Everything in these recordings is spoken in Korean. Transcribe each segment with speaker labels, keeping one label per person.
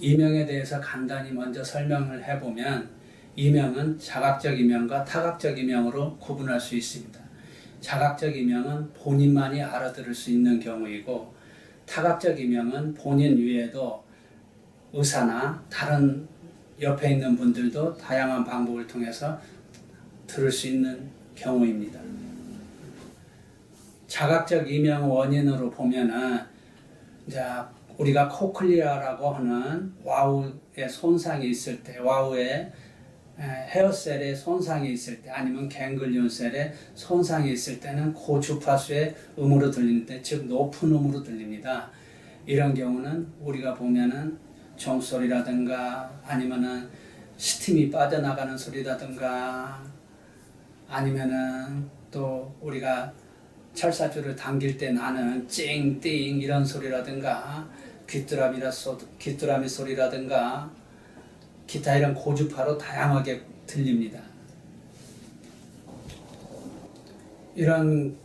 Speaker 1: 이명에 대해서 간단히 먼저 설명을 해보면 이명은 자각적 이명과 타각적 이명으로 구분할 수 있습니다. 자각적 이명은 본인만이 알아들을 수 있는 경우이고 타각적 이명은 본인 외에도 의사나 다른 옆에 있는 분들도 다양한 방법을 통해서 들을 수 있는 경우입니다. 자각적 이명 원인으로 보면은 이제 우리가 코클리아라고 하는 와우의 손상이 있을 때, 와우의 헤어셀의 손상이 있을 때, 아니면 갱글리온 셀의 손상이 있을 때는 고주파수의 음으로 들리는데, 즉 높은 음으로 들립니다. 이런 경우는 우리가 보면은 종소리라든가 아니면은 스팀이 빠져나가는 소리라든가 아니면은 또 우리가 철사줄을 당길 때 나는 찡띵 이런 소리라든가 귀뚜라미 소리라든가 기타 이런 고주파로 다양하게 들립니다. 이런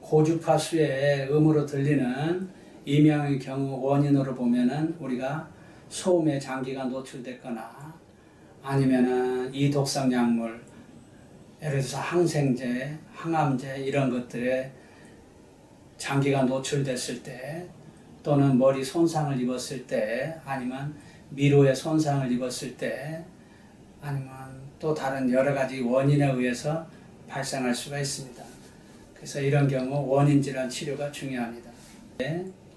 Speaker 1: 고주파수의 음으로 들리는 이명의 경우 원인으로 보면은 우리가 소음에 장기가 노출됐거나 아니면은 이독성 약물, 예를 들어서 항생제, 항암제 이런 것들에 장기가 노출됐을 때 또는 머리 손상을 입었을 때 아니면 미로에 손상을 입었을 때 아니면 또 다른 여러 가지 원인에 의해서 발생할 수가 있습니다. 그래서 이런 경우 원인 질환 치료가 중요합니다.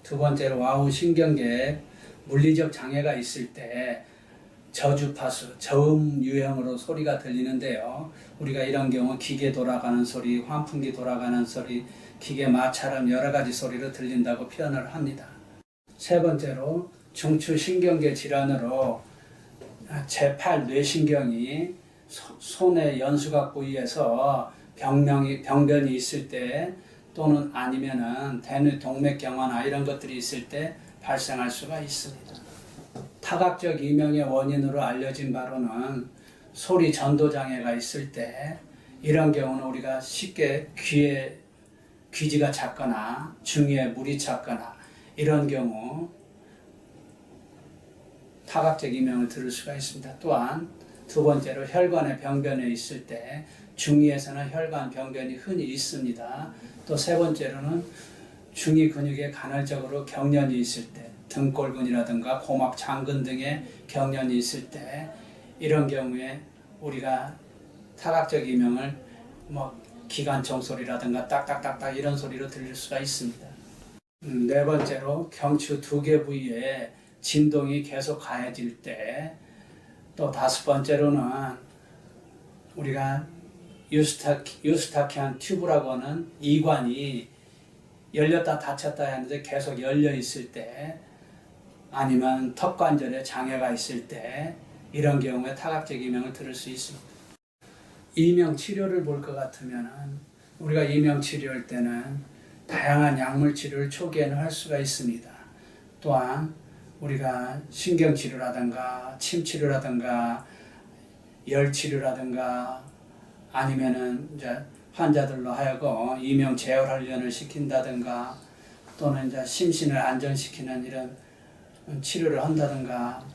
Speaker 1: 두 번째로 와우 신경계에 물리적 장애가 있을 때 저주파수, 저음 유형으로 소리가 들리는데요. 우리가 이런 경우 기계 돌아가는 소리, 환풍기 돌아가는 소리, 기계 마찰음 여러 가지 소리로 들린다고 표현을 합니다. 세 번째로 중추신경계 질환으로 제8 뇌신경이 손의 연수각 부위에서 병변이 있을 때 또는 아니면은 대뇌 동맥경화나 이런 것들이 있을 때 발생할 수가 있습니다. 타각적 이명의 원인으로 알려진 바로는 소리 전도 장애가 있을 때 이런 경우는 우리가 쉽게 귀에 귀지가 찼거나 중이에 물이 찼거나 이런 경우 타각적 이명을 들을 수가 있습니다. 또한 두 번째로 혈관의 병변에 있을 때 중이에서는 혈관 병변이 흔히 있습니다. 또 세 번째로는 중이 근육에 간헐적으로 경련이 있을 때 등골근이라든가 고막 장근 등의 경련이 있을 때 이런 경우에 우리가 타각적 이명을 기관총 소리라든가 딱딱딱딱 이런 소리로 들릴 수가 있습니다. 네 번째로 경추 두 개 부위에 진동이 계속 가해질 때, 또 다섯 번째로는 우리가 유스타키안 튜브라고 하는 이관이 열렸다 닫혔다 하는데 계속 열려 있을 때, 아니면 턱관절에 장애가 있을 때 이런 경우에 타각적 이명을 들을 수 있습니다. 이명 치료를 볼 것 같으면 우리가 이명 치료할 때는 다양한 약물 치료를 초기에는 할 수가 있습니다. 또한 우리가 신경 치료라든가 침 치료라든가 열 치료라든가 아니면은 이제 환자들로 하여금 이명 재활 훈련을 시킨다든가 또는 이제 심신을 안정시키는 이런 치료를 한다든가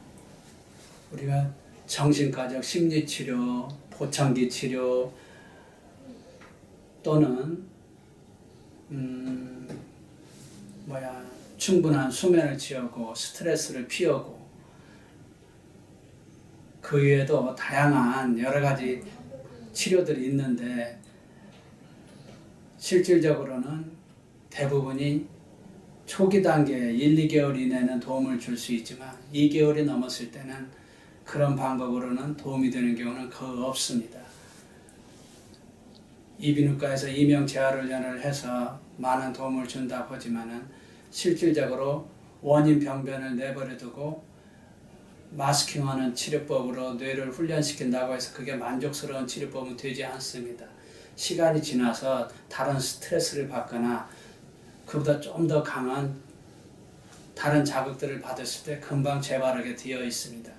Speaker 1: 우리가 정신과적 심리치료, 보청기 치료 또는 충분한 수면을 취하고 스트레스를 피하고 그 외에도 다양한 여러 가지 치료들이 있는데 실질적으로는 대부분이 초기 단계 1, 2개월 이내는 도움을 줄 수 있지만 2개월이 넘었을 때는 그런 방법으로는 도움이 되는 경우는 거의 없습니다. 이비인후과에서 이명 재활 훈련을 해서 많은 도움을 준다고 하지만은 실질적으로 원인 병변을 내버려 두고 마스킹하는 치료법으로 뇌를 훈련시킨다고 해서 그게 만족스러운 치료법은 되지 않습니다. 시간이 지나서 다른 스트레스를 받거나 그보다 좀 더 강한 다른 자극들을 받았을 때 금방 재발하게 되어 있습니다.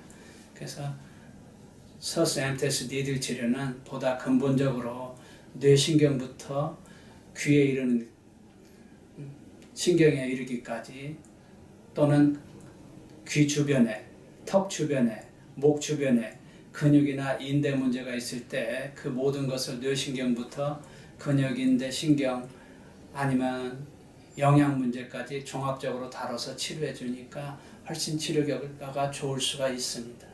Speaker 1: 그래서 서스 엠테스 니들 치료는 보다 근본적으로 뇌신경부터 귀에 이르는 신경에 이르기까지 또는 귀 주변에 턱 주변에, 목 주변에 근육이나 인대 문제가 있을 때 그 모든 것을 뇌신경부터 근육, 인대, 신경 아니면 영양 문제까지 종합적으로 다뤄서 치료해 주니까 훨씬 치료 결과가 좋을 수가 있습니다.